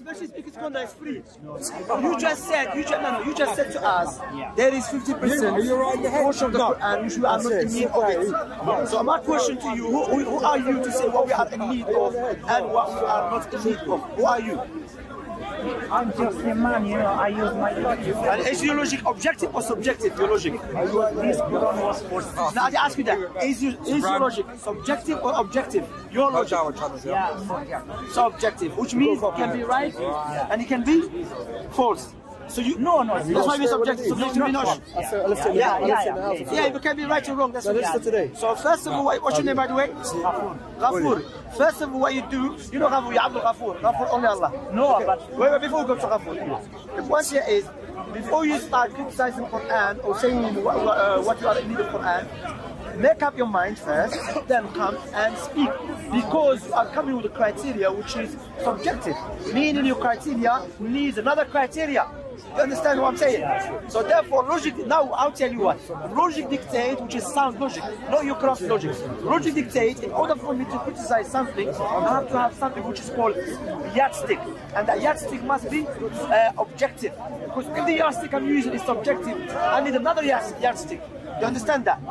especially speaking Conda is free. You just said to us there is 50% portion of the Quran which we are not in need of it. So my question to you, who are you to say what we are in need of and what we are not in need of? Who are you? I'm just a man, you know, I use my logic. And is your logic objective or subjective, your logic? This Quran was for us. Now I ask you that, is your logic subjective or objective? Your logic? Yeah, subjective, which means it can be right and it can be false. So you no. That's why we subjective. Subjective means not. Yeah. You can be right or wrong. That's what today. So first of all, what's your name by the way? Ghafur. First of all, what you do, you know Ghafur, you Abdul Ghafur. Ghafur only Allah. No, okay. but wait, before we go to Ghafur, the point here is, before you start criticizing Quran or saying what you are in need of Quran, make up your mind first, then come and speak. Because you are coming with a criteria which is subjective, meaning your criteria needs another criteria. You understand what I'm saying? So therefore, logic, now I'll tell you what. Logic dictates, which is sound logic, not your cross logic. Logic dictates, in order for me to criticize something, I have to have something which is called yardstick. And that yardstick must be objective. Because if the yardstick I'm using is subjective, I need another yardstick. You understand that?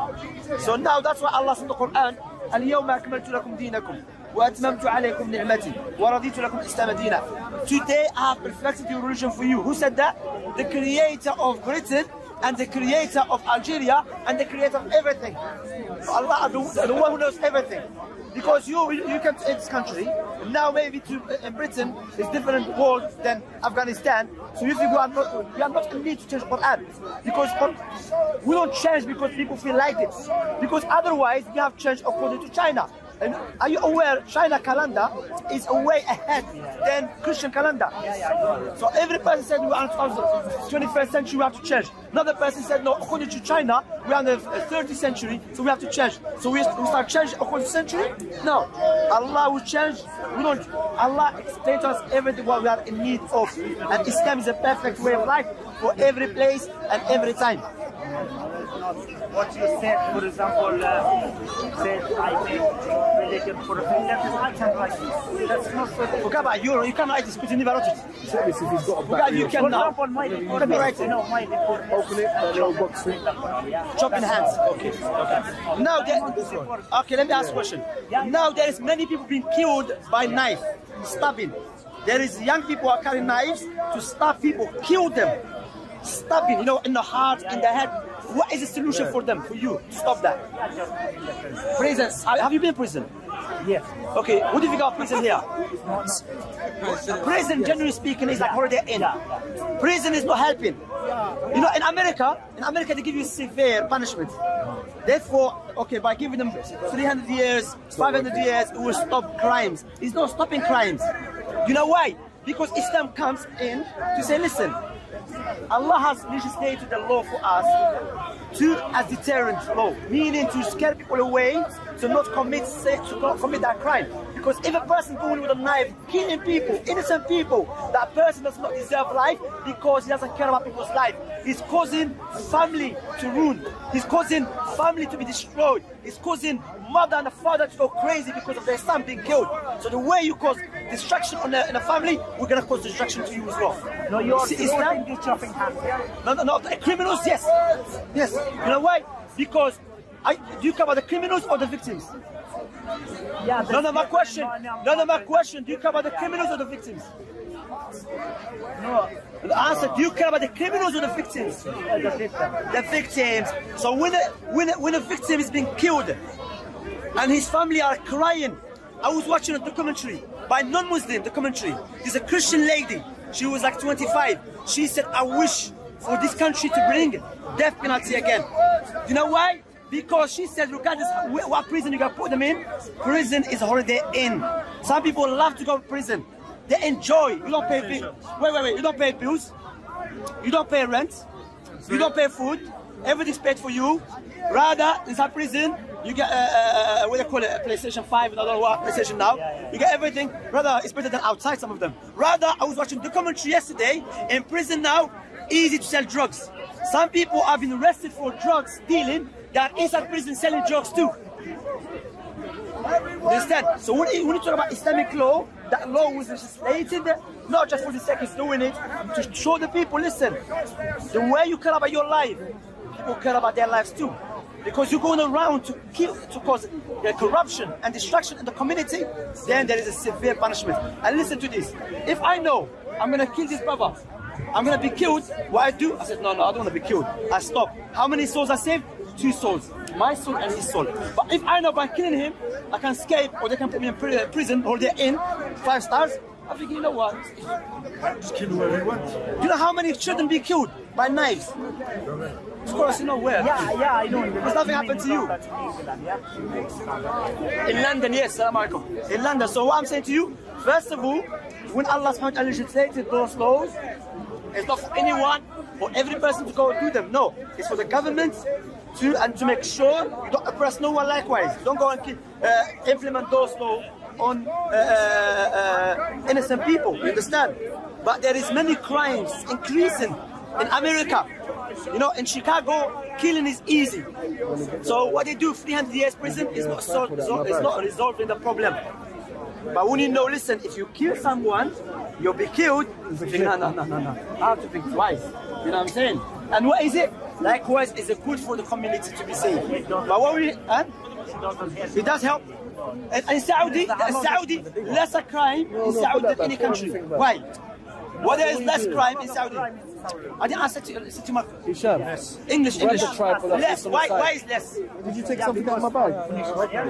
So now that's why Allah said in the Quran, اليوم أكملت لكم دينكم وأتممت عليكم نعمتي ورضيت لكم الإسلام دينا. Today I have perfected your religion for you. Who said that? The creator of Britain and the creator of Algeria and the creator of everything. Allah, the one who knows everything. Because you came to this country, now maybe in Britain is different world than Afghanistan. So you think we are not in need to change Quran. Because we don't change because people feel like it. Because otherwise we have changed according to China. And are you aware China calendar is way ahead than Christian calendar? So every person said we are in the 21st century, we have to change. Another person said no, according to China, we are in the 30th century, so we have to change. So we start changing according to century? No. Allah will change. We don't. Allah explains to us everything what we are in need of. And Islam is a perfect way of life for every place and every time. What you said, for example, said I make religion for a thing, that is I can write this. That's not so. Forget about you can't write this because you never wrote it. Forget you can now. For example, you can write it. No, my report. Open it, little box. Chop in hands. Okay. Now, okay, let me ask a question. Now there is many people being killed by knife, stabbing. There is young people who are carrying knives to stab people, kill them. Stabbing, you know, in the heart, in the head. What is the solution for them, for you, to stop that? Prison. Have you been in prison? Yes. Okay, what do you think of prison here? Prison, generally speaking, is like holiday inn. Prison is not helping. You know, in America they give you severe punishment. Therefore, okay, by giving them 300 years, 500 years, it will stop crimes. It's not stopping crimes. You know why? Because Islam comes in to say, listen, Allah has legislated the law for us as deterrent law, meaning to scare people away to not commit that crime. Because if a person going with a knife, killing people, innocent people, that person does not deserve life because he doesn't care about people's life. He's causing family to ruin. He's causing family to be destroyed. He's causing mother and father to go crazy because of their son being killed. So the way you cause destruction in a family, we're going to cause destruction to you as well. No, you're chopping hands. No, the criminals, yes. Yes. You know why? Because do you cover the criminals or the victims? Yeah. My question. Do you care about the criminals or the victims? No. The answer, do you care about the criminals or the victims? The victims. The victims. So when a victim is being killed and his family are crying, I was watching a documentary by non-Muslim documentary. There's a Christian lady. She was like 25. She said, I wish for this country to bring death penalty again. You know why? Because she said, regardless what prison you can put them in, prison is a holiday inn. Some people love to go to prison. They enjoy. You don't pay bills. Wait. You don't pay bills. You don't pay rent. You don't pay food. Everything's paid for you. Rather, inside prison, you get what they call it, a PlayStation 5. I don't know what PlayStation now. You get everything. Rather, it's better than outside. Some of them. Rather, I was watching documentary yesterday. In prison now, easy to sell drugs. Some people have been arrested for drugs dealing. They are inside prison selling drugs too. Understand? So when you talk about Islamic law, that law was legislated not just for the sake of doing it, to show the people, listen, the way you care about your life, people care about their lives too. Because you're going around to kill, to cause corruption and destruction in the community, then there is a severe punishment. And listen to this, if I know I'm going to kill this brother, I'm going to be killed, what I do? I said, no, I don't want to be killed. I stop. How many souls I saved? 2 souls. My soul and his soul. But if I know by killing him, I can escape, or they can put me in prison, or they're in 5 stars, I think, you know what? Just kill whoever you want. Do you know how many children be killed by knives? Of course, you know where. Yeah, I know. Because nothing happened to you. In London, yes, Salam alaikum. In London. So what I'm saying to you, first of all, when Allah subhanahu wa ta'ala legislated those laws, it's not for anyone or every person to go do them. No, it's for the government to make sure you don't oppress no one likewise. Don't go and implement those laws on innocent people, you understand? But there is many crimes increasing in America. You know, in Chicago, killing is easy. So what they do, 300 years prison is not resolving the problem. But when you know, listen, if you kill someone, you'll be killed, you think, no. I have to think twice. You know what I'm saying? And what is it? Likewise, it's good for the community to be safe. But what we, it does help. And in Saudi, lesser crime in Saudi than any country. Why? Why there is less crime in Saudi? I didn't answer to my English. Less. Why is less? Did you take something out of my bag?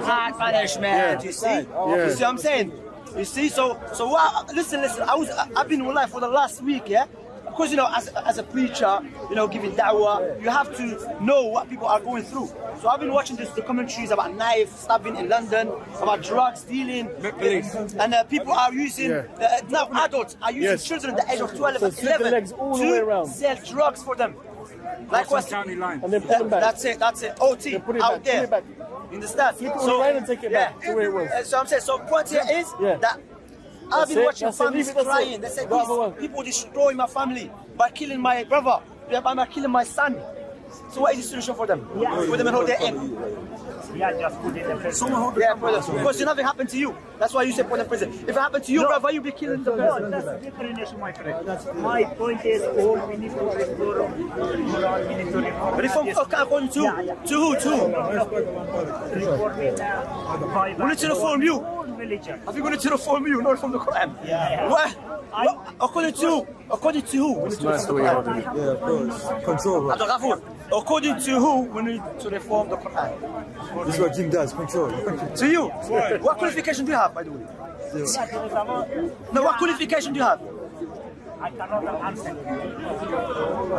Hard punishment. You see? You see what I'm saying? You see? So what? Listen. I've been in life for the last week. Yeah. Because, you know, as a preacher, you know, giving da'wah, you have to know what people are going through. So I've been watching the commentaries about knife stabbing in London, about drug stealing, and people are using, now adults are using children at the age of 12 and 11 to sell drugs for them. Likewise, county line. And then put them back. That's it, OT, out there. You understand? So, and take it back to where it was. So I'm saying, so point here is that I've been watching families crying. They say, people destroy my family by killing my brother, by killing my son. So what is the solution for them? Put them and hold their in. Yeah, just put it in prison. Because nothing happened to you. That's why you say put them in prison. If it happened to you, brother, you'll be killing the person. That's a different issue, my friend. My point is, all we need to reform. Reform according to who? We need to reform you. I think we need to reform you, not from the Quran. What? According to who? We need to reform the Quran. Control. According to who we need to reform the Quran? This is what Jim does, control. To you. What qualification do you have, by the way? No, what qualification do you have? I cannot answer.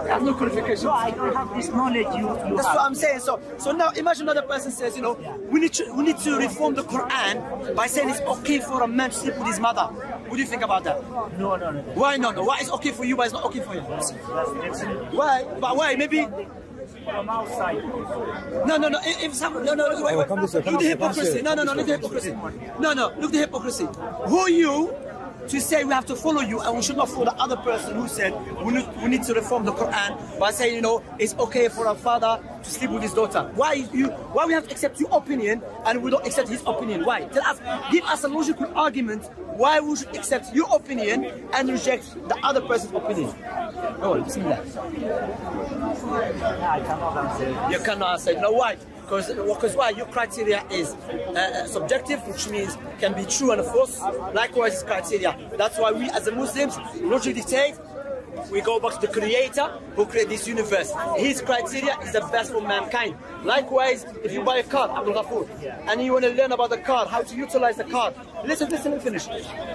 I have no qualification. No, I don't have this knowledge you That's have. what I'm saying. So now imagine another person says, you know, we need to reform the Quran by saying it's okay for a man to sleep with his mother. What do you think about that? No. Why not? Why is okay for you but it's not okay for you? Why? But why? Maybe from outside. No. If someone, no. Wait. Look the hypocrisy. No. Look the hypocrisy. No. Look the hypocrisy. Who are you to say we have to follow you and we should not follow the other person who said we need to reform the Quran by saying, you know, it's okay for a father to sleep with his daughter? Why we have to accept your opinion and we don't accept his opinion? Why? Tell us, give us a logical argument why we should accept your opinion and reject the other person's opinion. Oh, bismillah. I cannot answer. You cannot answer. You know why? Because why? Your criteria is subjective, which means can be true and false. Likewise, it's criteria. That's why we as Muslims logically dictate. We go back to the Creator who created this universe. His criteria is the best for mankind. Likewise, if you buy a car, Abdul Ghafoor, and you want to learn about the car, how to utilize the car, listen and finish.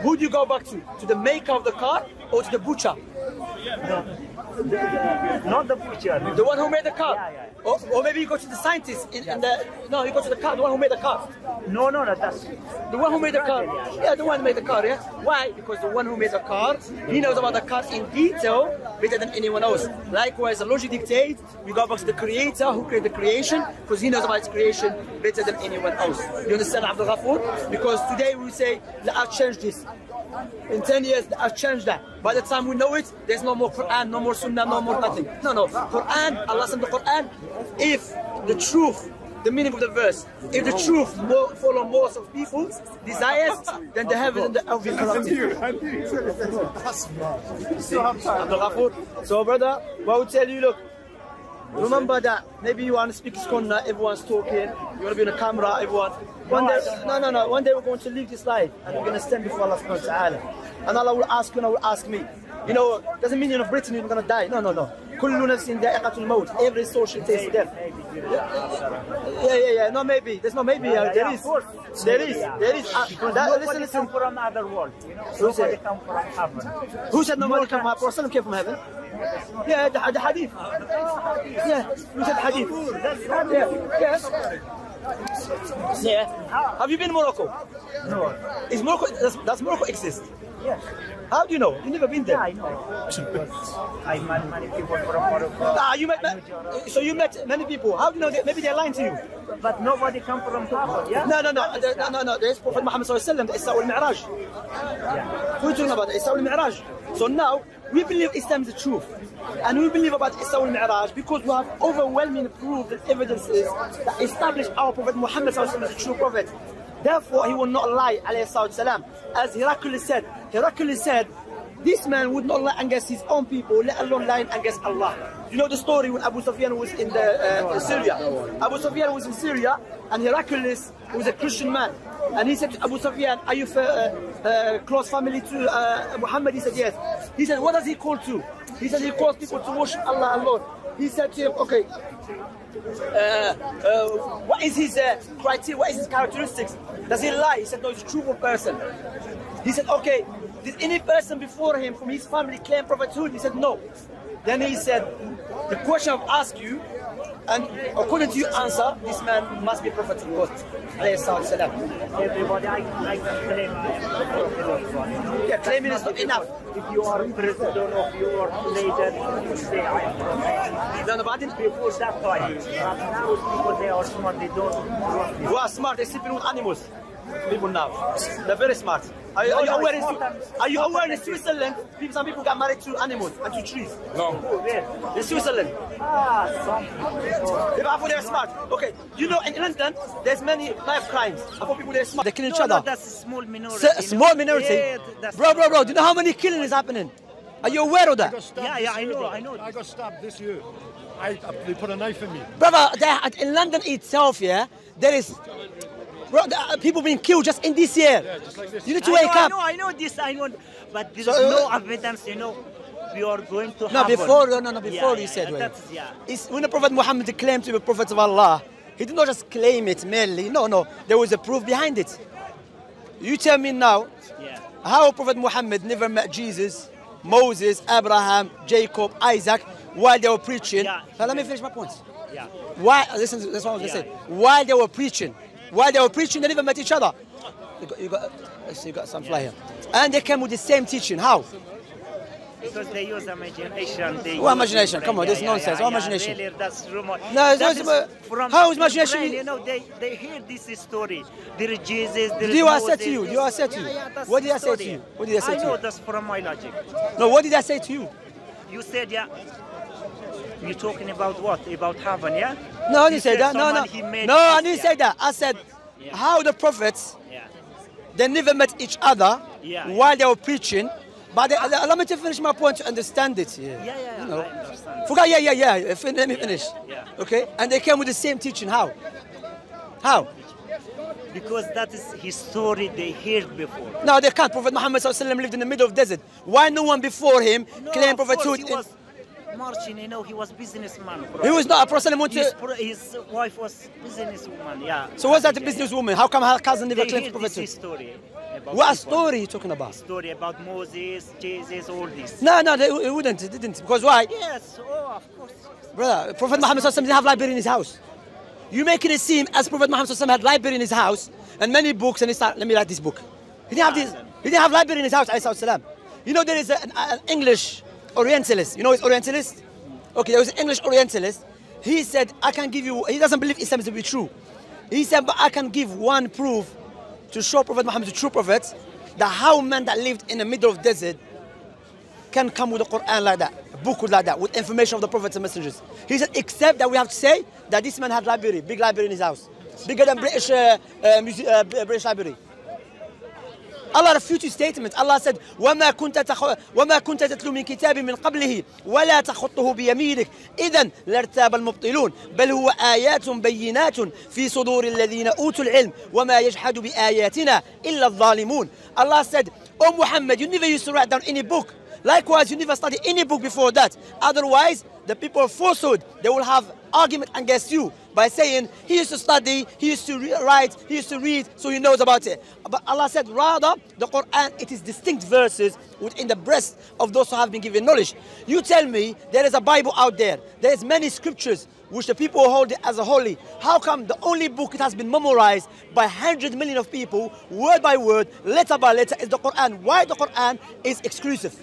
Who do you go back to? To the maker of the car or to the butcher? Not the butcher. The one who made the car? Or maybe you go to the scientist you go to the car, the one who made the car. No, that's the one who made the car. Yeah, the one who made the car, yeah? Why? Because the one who made the car, he knows about the car in detail better than anyone else. Likewise, the logic dictates, we go back to the Creator who created the creation, because he knows about his creation better than anyone else. You understand, Abdul Ghafoor? Because today we say, I'll change this. In 10 years, I'll change that. By the time we know it, there's no more Quran, no more Sunnah, no more nothing. No. Quran, Allah sent the Quran. If the truth the meaning of the verse. If the truth follow most of people's desires, then the heaven and the earth will be corrupted. So brother, what I would tell you, look, remember that maybe you want to speak Sunnah, everyone's talking, you want to be on a camera, everyone. One day, no, one day we're going to leave this life and we're going to stand before Allah subhanahu wa ta'ala. And Allah will ask you and Allah will ask me. You know, doesn't mean you're in Britain you're going to die. No. كل نفس ذائقة الموت. Every soul should taste death. Yeah. No, maybe. There's no maybe. There is. Nobody come from another world. Nobody come from heaven. Who said nobody come from heaven? Prophet came from heaven. Yeah, the hadith. Yeah, who said hadith? Yeah. Have you been to Morocco? No. Is Morocco? Does Morocco exist? Yes. How do you know? You've never been there. Yeah, I know. I met many people from Morocco. So you met many people. How do you know that? Maybe they're lying to you. But nobody come from heaven, yeah? No. There's Prophet Muhammad sallallahu alaihi wasallam, the Isra wal Mi'raj. Yeah. Who are you talking about? The Isra wal Mi'raj. So now, we believe Islam is the truth. And we believe about Isra wal Mi'raj because we have overwhelming proof and evidences that establish our Prophet Muhammad sallallahu alaihi wasallam as the true prophet. Therefore, he will not lie, alayhi salam. As Heracles said, this man would not lie against his own people, let alone lying against Allah. You know the story when Abu Sufyan was in Syria. Abu Sufyan was in Syria, and Heracles was a Christian man. And he said to Abu Sufyan, are you close family to Muhammad? He said, yes. He said, what does he call to? He said, he calls people to worship Allah alone. He said to him, okay, what is his criteria, what is his characteristics? Does he lie? He said, no, he's a truthful person. He said, okay, did any person before him from his family claim prophethood? He said, no. Then he said, the question I've asked you, and according to your answer, this man must be prophet of God. Everybody, I can claim I am prophet. Yeah, claiming is not enough. If you are president or you are leader, you say I am prophet. No, but I didn't. Before that time, but now people, they are smart, they don't trust me. Who are smart, they're sleeping with animals. People now, they're very smart. Are you aware in Switzerland, some people got married to animals and to trees? No. In Switzerland. Some People, they're smart. Okay, you know in London, there's many knife crimes. I thought people, they're smart. They kill each other. that's a small minority. Small minority? Yeah, bro, do you know how many killing is happening? Are you aware of that? Yeah, I know. I got stabbed this year. They put a knife in me. Brother, in London itself, yeah, there is people being killed just in this year. Yeah, just like this. You need to wake up. I know this, but there's no evidence, we are going to No, before you said, when the Prophet Muhammad claimed to be a prophet of Allah, he did not just claim it merely. No, there was a proof behind it. You tell me now, how Prophet Muhammad never met Jesus, Moses, Abraham, Jacob, Isaac, while they were preaching. Now let me finish my points. Why? Listen, that's what I was going to say. While they were preaching, they never met each other. You got some fly here. And they came with the same teaching. How? Because they use imagination. What imagination? Come on, this is nonsense. What imagination? Really, that's rumor. No, how is imagination? Brain, they hear this story. There is Jesus, there is Do I say Moses. to you? What did I say to you? What did I say to you? I know that's from my logic. No, what did I say to you? You said, you're talking about what? About heaven, yeah? No, I didn't say that. No, I didn't say that. I said, how the prophets, they never met each other while they were preaching. But allow me to finish my point to understand it. I understand. Forgot, let me finish. Okay? And they came with the same teaching. How? Because that is his story they heard before. No, they can't. Prophet Muhammad lived in the middle of the desert. Why no one before him claimed prophethood? He was marching, he was businessman. He was not a prophet. His wife was businesswoman, So what's that a businesswoman? How come her cousin never claimed prophethood? This story. What story are you talking about? Story about Moses, Jesus, all this. No, they didn't. Because why? Yes, of course. Brother, Prophet Muhammad didn't have library in his house. You're making it seem as Prophet Muhammad had library in his house and many books, and he started, let me write this book. He didn't have library in his house, salam. You know there is an English Orientalist. You know his Orientalist? Okay, there was an English Orientalist. He said, I can give you, he doesn't believe Islam is to be true. He said, but I can give one proof to show Prophet Muhammad, the true prophet, that how man that lived in the middle of the desert can come with the Quran like that. book like that with information of the prophets and messengers. He said, except that we have to say that this man had library, big library in his house, bigger than British library. Allah refuted statement. Allah said, وَمَا كُنْتَ تَتْلُو مِنْ كِتَابٍ مِنْ قَبْلِهِ وَلَا تَخُطُّهُ بِيَمِينِكَ إِذًا لَارْتَابَ الْمُبْطِلُونَ بَلْ هُوَ آيَاتٌ بَيِّنَاتٌ فِي صُدُورِ الَّذِينَ أُوتُوا الْعِلْمَ وَمَا يَجْحَدُ بِآيَاتِنَا إِلَّا الظَّالِمُونَ. Allah said, O Muhammad, you never used to write down any book. Likewise, you never studied any book before that. Otherwise, the people of falsehood, they will have argument against you by saying, he used to study, he used to write, he used to read, so he knows about it. But Allah said, rather, the Quran, it is distinct verses within the breast of those who have been given knowledge. You tell me, there is a Bible out there. There is many scriptures which the people hold it as a holy. How come the only book it has been memorized by 100 million of people, word by word, letter by letter, is the Quran? Why the Quran is exclusive?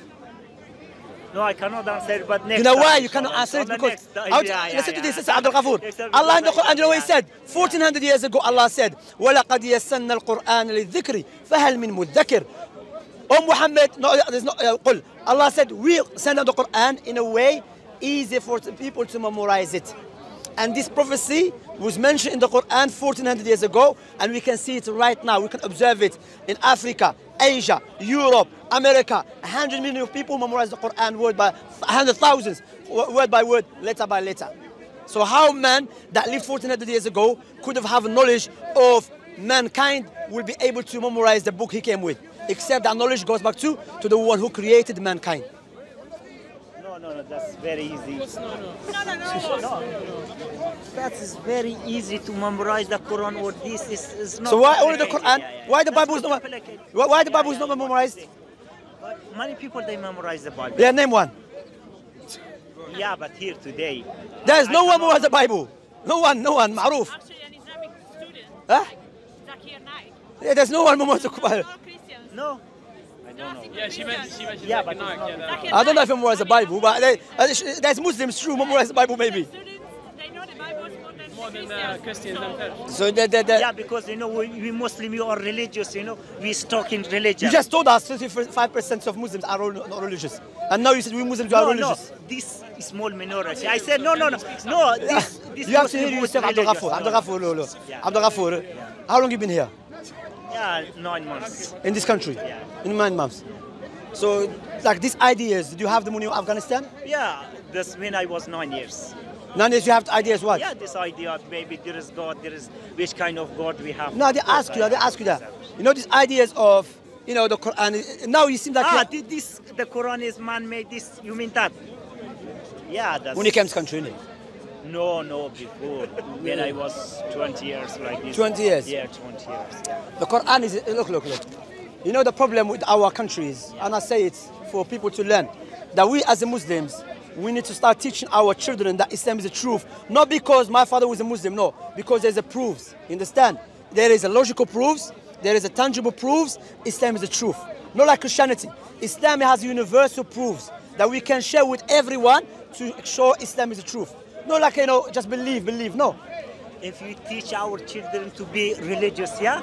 No, I cannot answer, but next You know why time, you cannot answer it? the Because next- listen to this, this is Abdul Ghafur. Allah in the Quran, you know what he said? 1400 years ago, Allah said, وَلَقَدْ يَسَّنَّا الْقُرْآنَ لِلذِّكْرِ فَهَلْ مِن مُدَّكِرٍ. O Muhammad, no, there's no, قل. Allah said, we send out the Quran in a way easy for people to memorize it. And this prophecy was mentioned in the Quran 1400 years ago, and we can see it right now. We can observe it in Africa, Asia, Europe, America. 100 million of people memorize the Quran word by 100,000, word by word, letter by letter. So how man that lived 1400 years ago could have knowledge of mankind will be able to memorize the book he came with? Except that knowledge goes back to the one who created mankind. No, that's very easy. No. That is very easy to memorize the Quran, or this is not. So why only the Quran? Yeah. Why the That's Bible is not? complicated. Why the Bible is not memorized? But many people, they memorize the Bible. Yeah, name one. Yeah, but here today. There is no one who has the Bible. No one, معروف. Actually, an Islamic student, Huh? Zakir Naik. Yeah, there's no one who has the Bible. All Christians. No, I don't know. Yeah, she mentioned Yeah, yeah, but Nike, it's yeah, not- that- Zakir I don't know if Naik. he memorized the Bible, but there's Muslims true memorize the Bible maybe. Students, they know the Bible more than Christians. Christians and So Yeah, because we Muslim, we are religious, we stuck in religion. you just told us 55% of Muslims are not religious, and now you said we Muslims are no, religious. this small minority. I said no. This You have to hear Muslim yourself, was Abdul religious. Ghafur. Abdul Ghafur, no. Yeah. Abdul Ghafur. How long you been here Yeah, 9 months. in this country? Yeah. In 9 months. So, like these ideas, did you have them when you were in Afghanistan? Yeah, that's when I was 9 years. 9 years you have ideas what? Yeah, this idea maybe there is God, there is which kind of God we have. No, they ask you that. You know these ideas of, the Quran. Now you seem like The Quran is man-made. This you mean that? Yeah, that's. when you came to country, innit? No, before when I was 20 years like this. 20 years? Yeah, 20 years. The Quran is, look. You know the problem with our countries, and I say it for people to learn, that we as Muslims, we need to start teaching our children that Islam is the truth. Not because my father was a Muslim, no. Because there's a proofs, you understand? There is a logical proofs, there is a tangible proofs, Islam is the truth. Not like Christianity. Islam has universal proofs that we can share with everyone to show Islam is the truth. Not like, just believe, no. If you teach our children to be religious, yeah,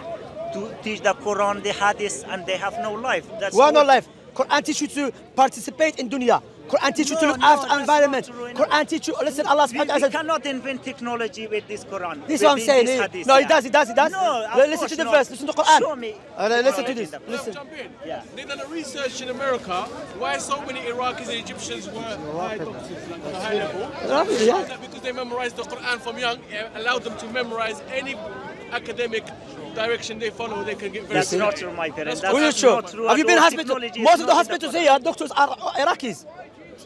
to teach the Quran, the Hadith, and they have no life. That's Well, no what- life. Quran teach you to participate in dunya. Quran teach you to look after that's environment. not true, Quran teach you, listen, Allah We, subhanahu wa we ta'ala. cannot invent technology with this Quran. This is what I'm with saying. this hadith, No, yeah. it does. No, of Listen course to the not. verse, listen to the Quran. Show me. Listen to technology this. in the- Listen. Jump in. Yeah. They done a research in America why so many Iraqis and Egyptians were high doctors, like at a high level. Yeah. That because they memorized the Quran from young, it allowed them to memorize any academic direction they follow. They can get very That's good. not true, my parents. That's Well, it's true. not true. Have you been Our hospital? technology is Most of the not in hospitals Quran. here, doctors are Iraqis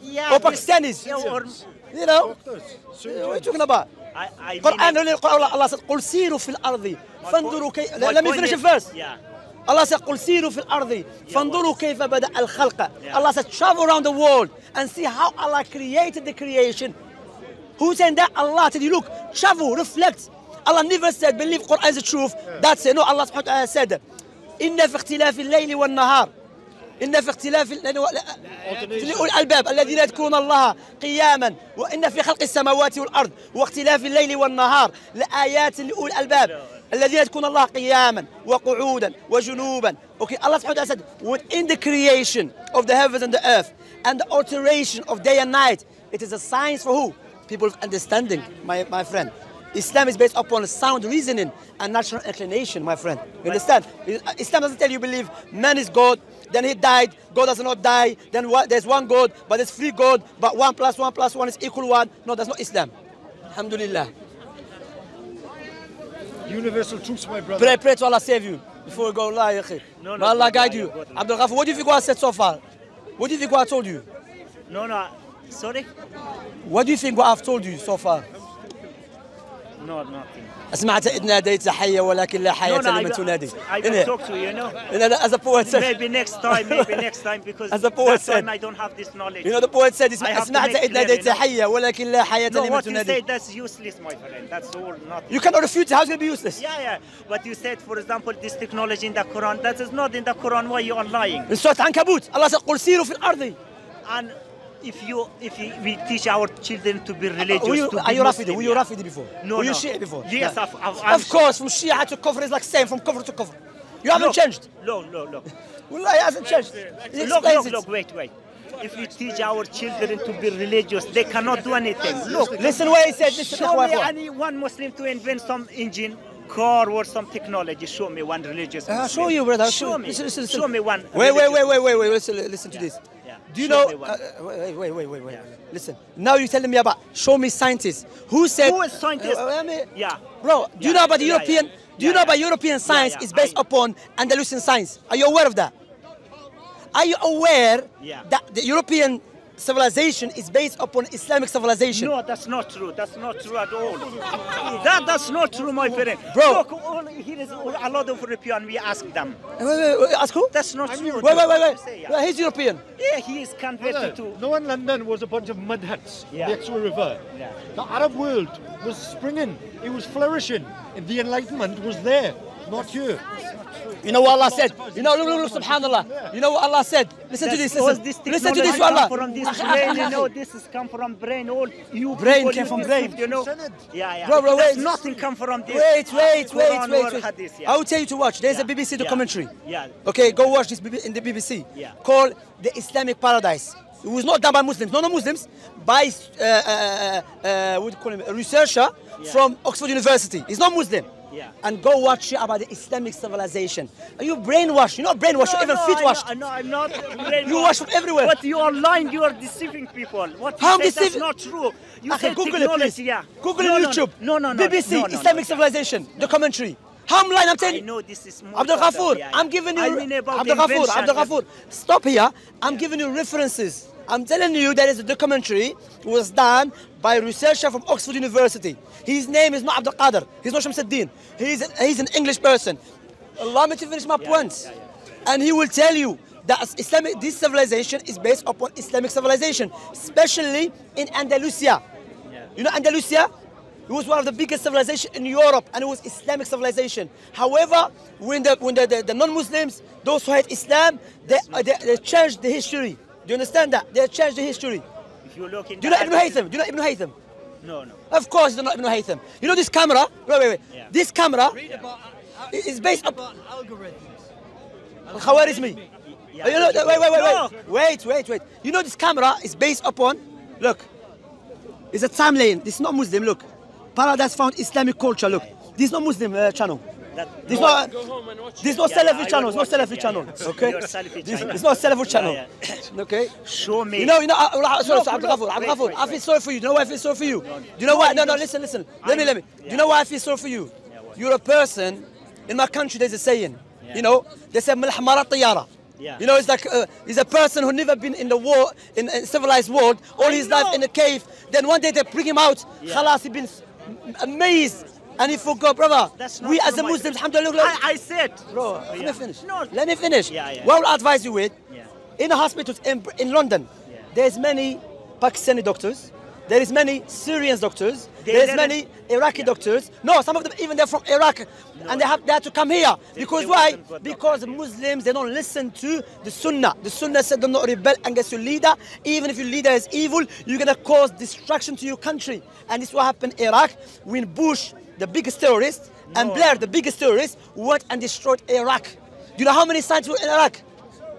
Yeah, or this- Pakistanis. yeah, or- What are you talking about? I Quran, mean, Allah said, قُلْ سِيرُوا فِي الْأَرْضِ فَانْظُروا كيف. my Let me point finish the is- verse. Yeah. Allah said, قُلْ سِيرُوا فِي الْأَرْضِ فَانْظُرُوا كَيْفَ بَدَأَ الْخَلْقَ. Allah said, travel around the world and see how Allah created the creation. Who said that? Allah said, you look, travel, reflect. Allah never said, believe Quran is the truth. That's it. No, Allah subhanahu wa ta'ala said, إِنَّ فِي اخْتِلَافِ اللَّيْلِ وَالنَّهَارِ إن في اختلاف أولي الألباب الذين يذكرون الله قياما وإن في خلق السماوات والأرض واختلاف الليل والنهار لآيات لأولي الألباب الذين يذكرون الله قياما وقعودا وجنوبا. Okay, Allah subhanahu wa ta'ala said, within the creation of the heavens and the earth and the alteration of day and night. It is a science for who? People of understanding, my friend. Islam is based upon sound reasoning and natural inclination, my friend. You understand? Islam doesn't tell you believe man is God, then he died, God does not die, then there's one God, but there's three God, but 1 + 1 + 1 is equal 1. No, that's not Islam. Alhamdulillah. Universal truths, my brother. Pray to Allah save you before we go live. No, May Allah guide God, you. God. Abdul Ghafur, what do you think what I said so far? What do you think what I told you? No, sorry? What do you think what I've told you so far? No, nothing. سمعت إذ ناديت حيا ولكن لا حياة لمن تنادي. I will talk to you, you know. As a poet said. Maybe next time, because As the poet said. time I don't have this knowledge. You know the poet said, I have to سمعت make إذ clear, ناديت you know. حيا ولكن لا حياة No, لمن what you تنادي. say, that's useless, my friend. That's all nothing. You cannot refute it. How is it going to be useless? Yeah. But you said, for example, this technology in the Quran, that is not in the Quran. Why you are lying? In Surah Ankabut, Allah said, قل سيروا في الأرض. And if we teach our children to be religious, Are you Rafidi? Were you Rafidi before? No, Were you no. Shia before? Yes, Yeah. I'm Of course, from Shia to Kufr is like same, from Kufr to Kufr. You haven't changed. Look. Wallah, it hasn't changed. He explains it. Look, wait. If we teach our children to be religious, they cannot do anything. Look, Listen what he said. Listen, show me Ikhwan. any one Muslim to invent some engine, car, or some technology. Show me one religious Muslim. Show you, brother. Show me. Listen. Show me one. Wait. religious Listen to this. Yeah. Do you Show know? me one. Wait. Listen. Now you're telling me about. Show me scientists. Who said? Who is scientist? Yeah. Bro, do you know about the European? Do you know about European science is based upon Andalusian science? Are you aware of that? Are you aware that the European civilization is based upon Islamic civilization? No, that's not true. That's not true at all. That's not true, my friend. Bro. Look, here is a lot of European. We ask them. Wait. Ask who? That's not true. Wait. He's European. Yeah, he is converted to. No, in London was a bunch of mud huts, Yeah. the actual river. Yeah. The Arab world was springing, it was flourishing, and the Enlightenment was there, not here. You know what Allah said? You know, look, subhanallah. You know what Allah said? Listen to this. Listen to this, Allah. From this brain, you know, this is come from brain. All you Brain people came use from this brain. gift, you know. Senate. Yeah. Bro, There's wait. nothing come from this. Wait. Quran or Hadith, yeah. I will tell you to watch. There's a BBC Yeah. documentary. Yeah. Okay, go watch this in the BBC. Yeah. Called The Islamic Paradise. It was not done by Muslims, no Muslims, by what do you call him? A researcher from Oxford University. He's not Muslim. Yeah. And go watch it about the Islamic civilization. Are you brainwashed? You're not brainwashed, you're even fit washed. No, I'm not. You wash from everywhere. But you are lying. You are deceiving people. What you How say, deceiving? that's not true. You Okay, say Google it, technology, please. yeah. Google it on YouTube. No. BBC, no, Islamic civilization, documentary. How I'm lying? I'm telling I you. know this is more Abdul part of- Ghafur, yeah. I'm giving you. I mean about Abdul the Ghafur, invention. stop here. I'm giving you references. I'm telling you there is a documentary was done by a researcher from Oxford University. His name is not Abdul Qadir. He's not Shamsuddin. He's an English person. Allow me to finish my points. And he will tell you that this civilization is based upon Islamic civilization, especially in Andalusia. You know Andalusia? It was one of the biggest civilizations in Europe, and it was Islamic civilization. However, when the non-Muslims, those who hate Islam, they changed the history. Do you understand that? They changed the history. If you look in Do you know Ibn Haytham? Do you know Ibn Haytham? No. Of course you don't know Ibn Haytham. You know this camera? Wait. Yeah. This camera is based upon Khawarizmi. Yeah. You know, No. wait. You know this camera is based upon, look, it's a timeline. This is not Muslim, look. Paradise found Islamic culture, look. This is not Muslim channel. This not Salafi channel. It's not Salafi channel. Okay. It's not Salafi channel. Okay. Show me. You know. Sorry, Abdul Ghafur. I feel sorry for you. Do you know why I feel sorry for you? Do you know why? No. Listen. Let me. Do you know why I feel sorry for you? You're a person. In my country, there's a saying. You know, they say الحمارة dawahyuotubers. Yeah. You know, it's like he's a person who never been in the war, in a civilized world, all his life in a cave. Then one day they bring him out. Khalas, he been amazed. And he forgot, brother. We as a Muslims, alhamdulillah. I said. Bro, let me finish. No. Let me finish. Yeah. What will I advise you with? Yeah. In the hospitals in London, there's many Pakistani doctors. There is many Syrian doctors. There's many Iraqi doctors. No, some of them even they're from Iraq, and they had to come here because why? Because Muslims they don't listen to the Sunnah. The Sunnah said do not rebel against your leader. Even if your leader is evil, you're gonna cause destruction to your country. And this is what happened in Iraq when Bush, the biggest terrorist, and Blair, the biggest terrorist, went and destroyed Iraq. Do you know how many scientists were in Iraq?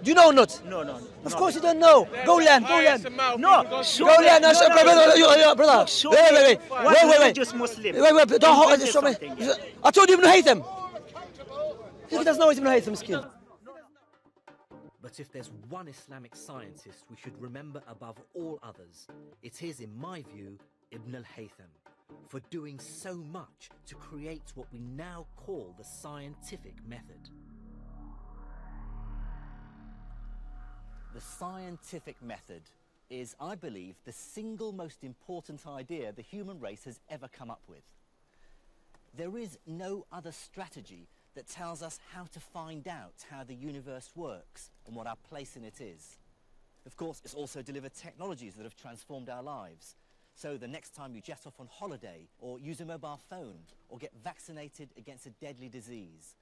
Do you know or not? No, no. Of course you don't know. Go land, go land. No. Go land, brother. Wait. Just Muslim. Wait. Don't show me. Something. I told you Ibn Haytham. He doesn't know Ibn Haytham, skin. But if there's one Islamic scientist we should remember above all others, it is, in my view, Ibn al-Haytham, for doing so much to create what we now call the scientific method. The scientific method is, I believe, the single most important idea the human race has ever come up with. There is no other strategy that tells us how to find out how the universe works and what our place in it is. Of course, it's also delivered technologies that have transformed our lives. So the next time you jet off on holiday, or use a mobile phone, or get vaccinated against a deadly disease,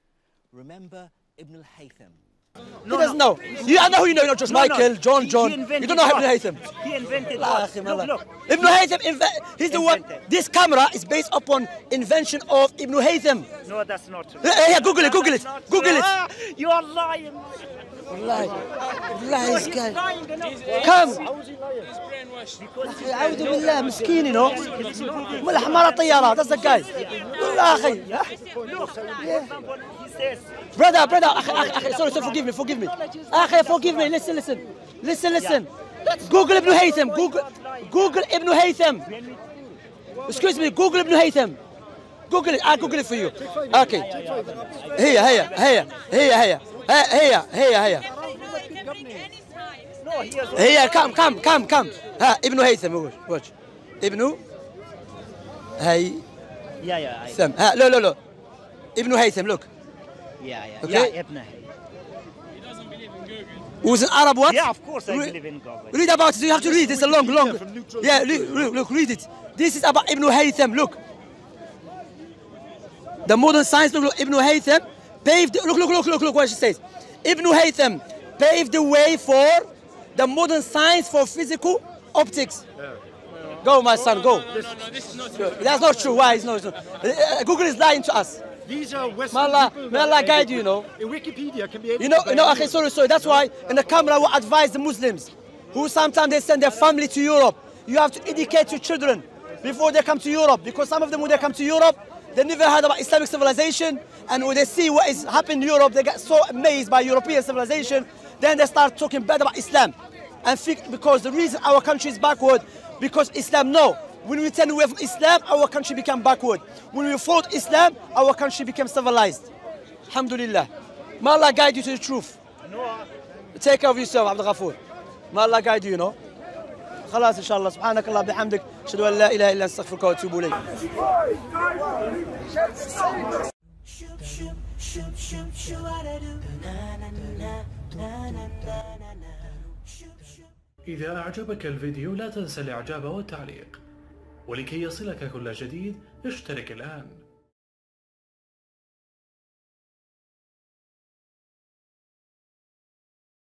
remember Ibn al-Haytham. He doesn't know. I know who you know, not just Michael, John. You don't know Ibn Haytham. He invented look. Ibn Haytham, he's the one. This camera is based upon invention of Ibn Haytham. No, that's not true. Yeah, Google it. You are lying. Wallahi, this guy. Come. أعوذ بالله مسكين, you know. الحمارة الطيارة. That's the guy. والله Brother, sorry, forgive me. Forgive me. Listen. Google Ibn Haytham. Google Ibn Haytham. Excuse me. Google Ibn Haytham. Google it. I'll Google it for you. Okay. Here. Come. Ibn Haytham. Watch. Ibn Haytham. Yeah. Look. Ibn Haytham. Look. Yeah. Okay. Yeah, Ibn Haytham. Who's an Arab what? Yeah, of course I believe in God. Read about it. You have to read. It's a long. Yeah, look, read it. This is about Ibn Haytham. Look. The modern science. Look. Ibn Haytham paved. Look what she says. Ibn Haytham paved the way for the modern science for physical optics. Go, my son. Go. No, this is not true. That's not true. Why? It's not. Google is lying to us. These are Western people. May Allah guide you, you know. Wikipedia can be able Okay, sorry. That's why in the camera we advise the Muslims who sometimes they send their family to Europe. You have to educate your children before they come to Europe, because some of them when they come to Europe, they never heard about Islamic civilization, and when they see what is happening in Europe, they get so amazed by European civilization, then they start talking bad about Islam. And because the reason our country is backward, because Islam, no. When we turn away from Islam, our country became backward. When we fought Islam, our country became civilized. Alhamdulillah. May Allah guide you to the truth. Take care of yourself, Abdul Ghafoor. May Allah guide you, you know. خلاص إن شاء الله سبحانك الله بحمدك أشهد أن لا إله إلا أنت أستغفرك وأتوب إليك. إذا أعجبك الفيديو لا تنسى الإعجاب والتعليق، ولكي يصلك كل جديد اشترك الآن.